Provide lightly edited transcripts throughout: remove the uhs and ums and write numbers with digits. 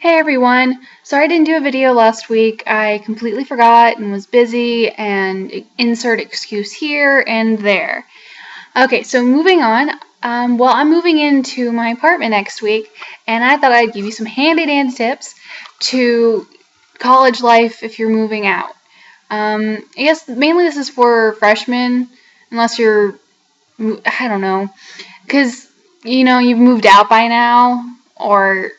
Hey everyone! Sorry I didn't do a video last week. I completely forgot and was busy, and insert excuse here and there. Okay, so moving on. Well, I'm moving into my apartment next week, and I thought I'd give you some handy-dandy tips to college life if you're moving out. I guess mainly this is for freshmen, unless you're, I don't know, because, you've moved out by now, or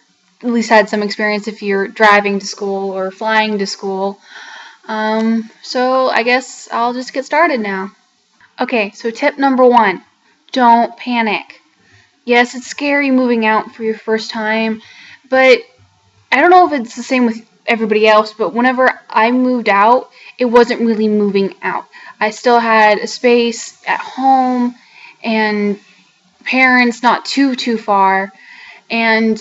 at least had some experience if you're driving to school or flying to school. So I guess I'll just get started now. Okay, so tip number 1, don't panic. Yes, it's scary moving out for your first time, but I don't know if it's the same with everybody else, but whenever I moved out, it wasn't really moving out. I still had a space at home and parents not too far, and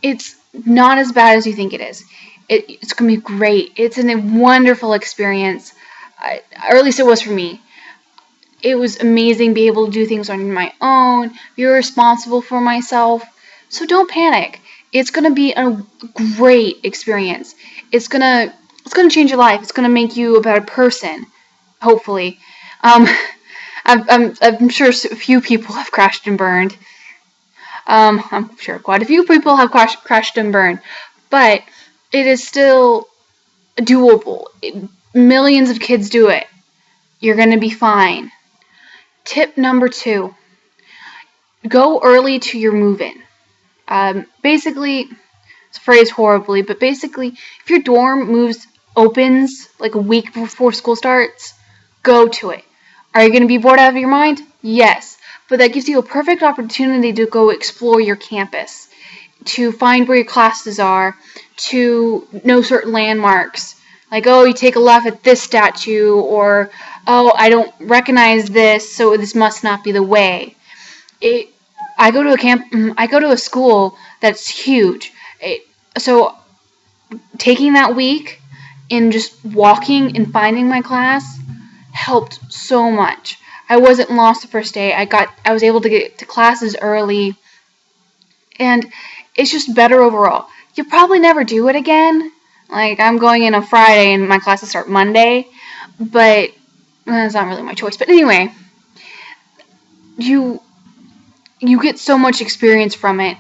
it's not as bad as you think it is. It's going to be great. It's a wonderful experience, or at least it was for me. It was amazing being able to do things on my own, be responsible for myself. So don't panic. It's going to be a great experience. It's going to change your life. It's going to make you a better person, hopefully. I'm sure a few people have crashed and burned. I'm sure quite a few people have crashed and burned, but it is still doable. Millions of kids do it. You're going to be fine. Tip number 2, go early to your move-in. Basically, it's phrased horribly, but basically, if your dorm opens like a week before school starts, go to it. Are you going to be bored out of your mind? Yes. But that gives you a perfect opportunity to go explore your campus, to find where your classes are, to know certain landmarks. Like, oh, you take a left at this statue, or, oh, I don't recognize this, so this must not be the way. I go to a school that's huge. So taking that week and just walking and finding my class helped so much. I wasn't lost the first day. I was able to get to classes early, and it's just better overall. You'll probably never do it again. Like, I'm going in on Friday and my classes start Monday, but that's not really my choice. But anyway, you get so much experience from it,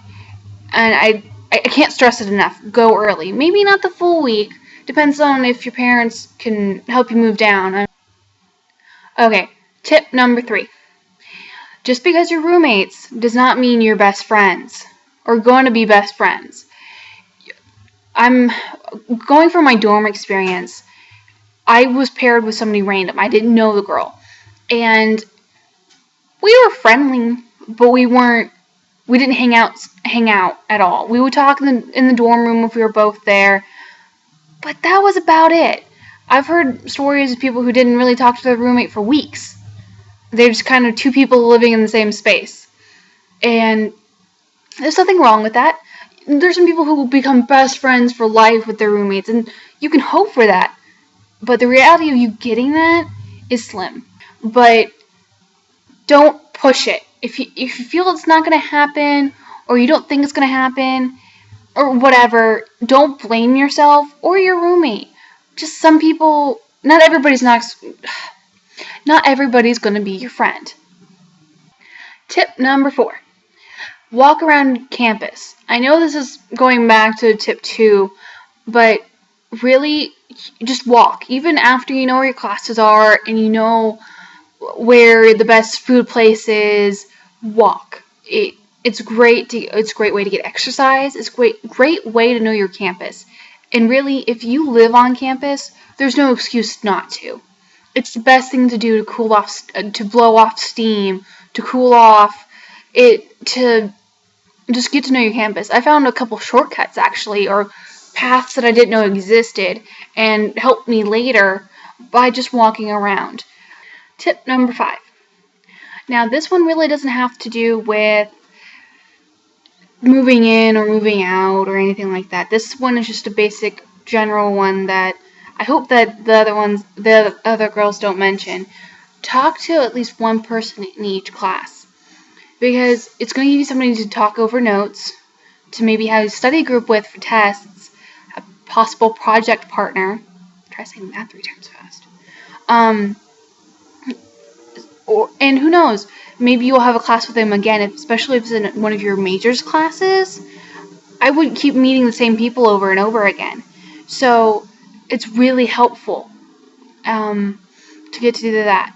and I can't stress it enough. Go early. Maybe not the full week. Depends on if your parents can help you move down. Okay. Tip number 3. Just because you're roommates does not mean you're best friends or going to be best friends. I'm going from my dorm experience. I was paired with somebody random. I didn't know the girl. And we were friendly, but we didn't hang out at all. We would talk in the dorm room if we were both there. But that was about it. I've heard stories of people who didn't really talk to their roommate for weeks. They're just kind of two people living in the same space. And there's nothing wrong with that. There's some people who will become best friends for life with their roommates, and you can hope for that. But the reality of you getting that is slim. But don't push it. If you feel it's not going to happen, or you don't think it's going to happen, or whatever, don't blame yourself or your roommate. Just some people, not everybody's going to be your friend. Tip number 4. Walk around campus. I know this is going back to tip 2, but really, just walk. Even after you know where your classes are and you know where the best food place is, walk. It's a great way to get exercise. It's a great way to know your campus. And really, if you live on campus, there's no excuse not to. It's the best thing to do to cool off, to blow off steam, to cool off, to just get to know your campus. I found a couple shortcuts, actually, or paths that I didn't know existed, and helped me later by just walking around. Tip number 5. Now, this one really doesn't have to do with moving in or moving out or anything like that. This one is just a basic general one that I hope that the other girls don't mention. Talk to at least one person in each class, because it's going to give you somebody to talk over notes, to maybe have a study group with for tests, a possible project partner. Try saying that 3 times fast. And who knows, maybe you'll have a class with them again, especially if it's in one of your majors classes. I wouldn't keep meeting the same people over and over again. So it's really helpful to get to do that.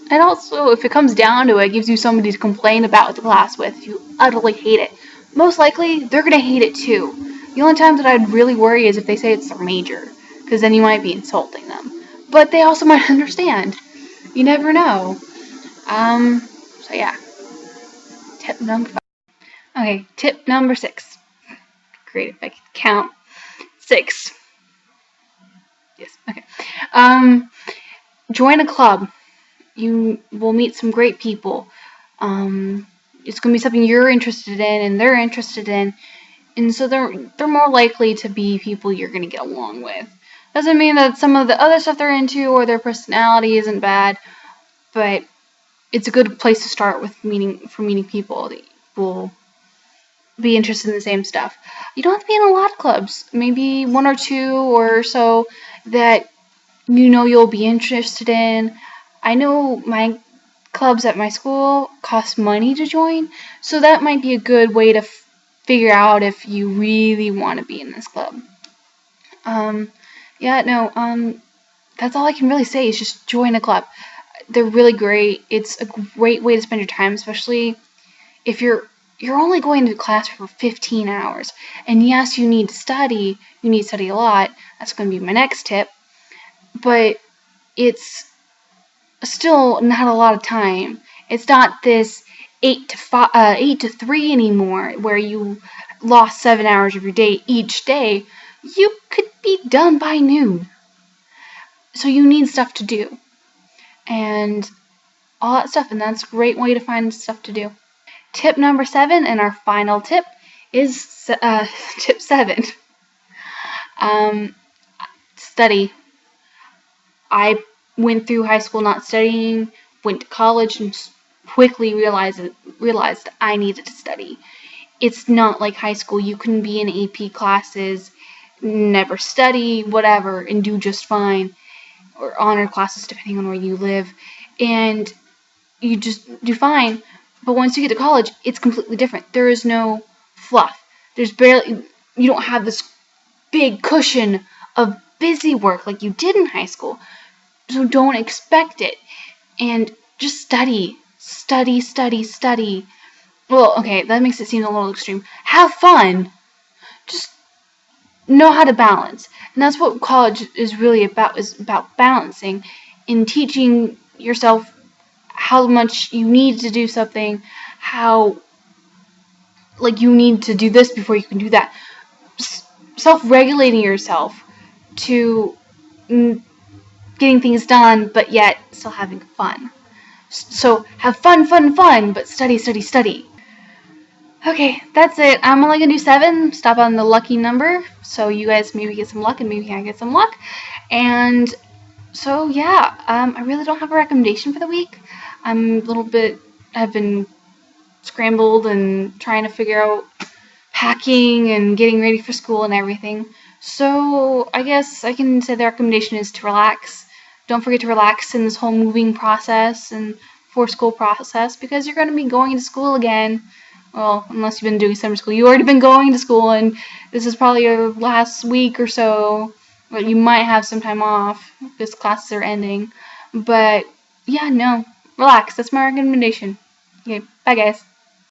And also, if it comes down to it, gives you somebody to complain about the class with if you utterly hate it. Most likely, they're going to hate it too. The only time that I'd really worry is if they say it's their major, because then you might be insulting them. But they also might understand. You never know. So yeah. Tip number 5. Okay, tip number 6. Great if I can count. 6. Yes, okay. Join a club. You will meet some great people. It's going to be something you're interested in and they're interested in. And so they're more likely to be people you're going to get along with. Doesn't mean that some of the other stuff they're into or their personality isn't bad, but it's a good place to start with meeting people that will be interested in the same stuff. You don't have to be in a lot of clubs. Maybe 1 or 2 or so that you'll be interested in. I know my clubs at my school cost money to join, so that might be a good way to figure out if you really want to be in this club. That's all I can really say is just join a club. They're really great. It's a great way to spend your time, especially if you're only going to class for 15 hours. And yes, you need to study. You need to study a lot. That's going to be my next tip. But it's still not a lot of time. It's not this 8 to 3 anymore, where you lost 7 hours of your day each day. You could be done by noon. So you need stuff to do. And all that stuff, and that's a great way to find stuff to do. Tip number 7, and our final tip, is tip 7. Study. I went through high school not studying, went to college, and quickly realized I needed to study. It's not like high school. You can be in AP classes, never study, whatever, and do just fine. Or honor classes, depending on where you live. And you just do fine. But once you get to college, it's completely different. There is no fluff. You don't have this big cushion of busy work like you did in high school. So don't expect it. And just study. Study, study, study. Well, okay, that makes it seem a little extreme. Have fun. Just know how to balance. And that's what college is really about, is about balancing and teaching yourself how much you need to do something, how you need to do this before you can do that. Self-regulating yourself to getting things done, but yet still having fun. So have fun, but study, study, study. Okay, that's it. I'm only going to do 7. Stop on the lucky number. So you guys maybe get some luck and maybe I get some luck. And so, yeah, I really don't have a recommendation for the week. I've been scrambled and trying to figure out packing and getting ready for school and everything. So I guess I can say the recommendation is to relax. Don't forget to relax in this whole moving process and for school process, because you're going to be going to school again. Well, unless you've been doing summer school. You've already been going to school, and this is probably your last week or so. But you might have some time off because classes are ending. But, yeah, no. Relax. That's my recommendation. Okay, bye, guys.